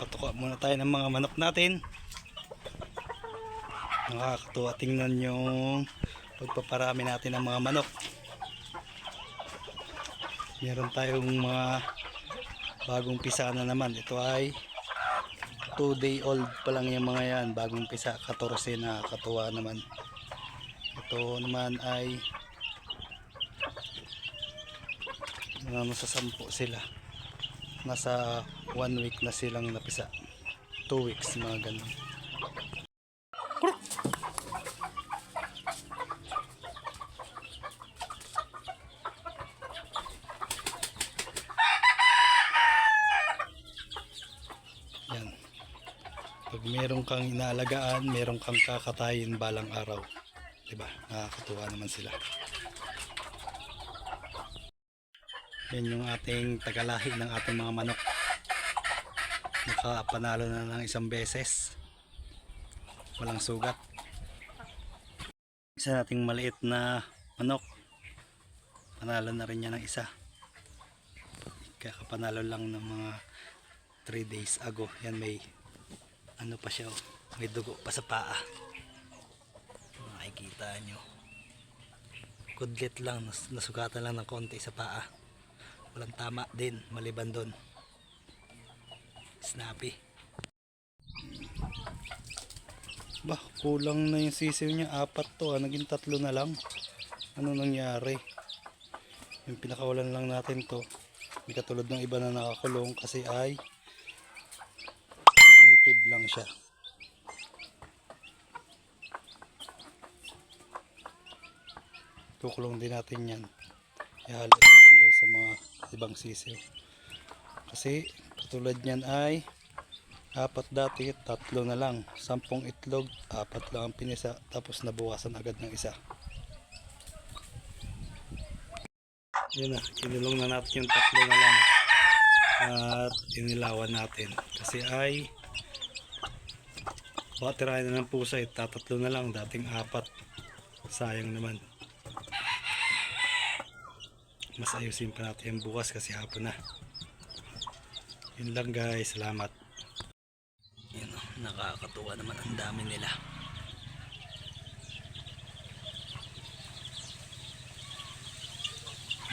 Magpapatuka muna tayo ng mga manok natin. Nakakatuwa tingnan yung pagpaparami natin ng mga manok. Meron tayong mga bagong pisa na naman. Ito ay 2-day old pa lang yung mga yan. Bagong pisa, 14 na, katuwa naman. Ito naman ay nasa 10 sila. Nasa 1 week na silang napisa. 2 weeks, mga ganun. Yan. Pag meron kang inaalagaan, meron kang kakatayin balang araw. Diba? Nakakatuwa naman sila. Yan yung ating tagalahi ng ating mga manok. Nakapanalo na ng isang beses. Walang sugat. Isa nating maliit na manok. Panalo na rin niya ng isa. Kakapanalo lang ng mga 3 days ago. Yan, may ano pa siya, may dugo pa sa paa. Makikita nyo. Kudlit lang, nasugatan lang ng konti sa paa. Walang tama din, maliban doon. Snappy. Bah, kulang na yung sisiw niya. 4 to, naging 3 na lang. Ano nangyari? Yung pinakawalan lang natin to. Hindi katulad ng iba na nakakulong kasi ay native lang siya. Kukulong din natin yan. Ihalo natin doon sa mga ibang sisiw. Kasi katulad niyan ay 4 dati, 3 na lang. 10 itlog, 4 lang ang pinisa. Tapos nabukasan agad ng isa. Yun na, kinulong na natin yung 3 na lang. At inilawan natin. Kasi ay tirahin na ng pusa, 3 na lang. Dating 4. Sayang naman. Mas ayusin pa natin yung bukas kasi hapon na. Yun lang guys, salamat. Yun, nakakatuwa naman, ang dami nila.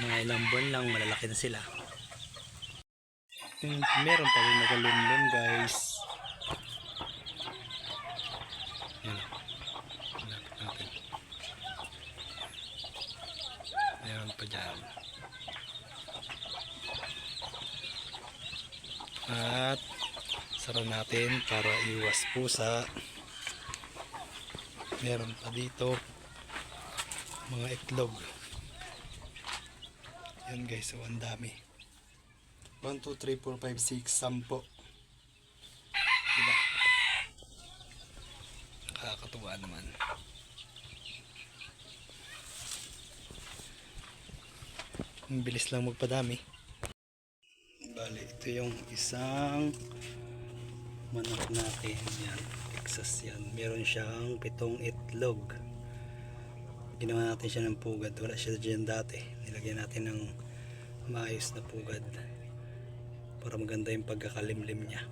Mga ilang buwan lang malalaki na sila. Meron pa rin nagalimlim guys. Yun, lapit natin. Meron pa dyan. At sara natin para iwas pusa. Meron pa dito mga itlog. Yan guys, so ang dami. 1, 2, 3, 4, 5, 6, 10. Diba? Nakakatuwa naman. Ang bilis lang magpadami. Bali, ito yung isang manok natin. Yan, Texas yan. Meron siyang 7 itlog. Ginawa natin siya ng pugad. Wala siya dyan dati. Nilagyan natin ng maayos na pugad para maganda yung pagkakalimlim niya.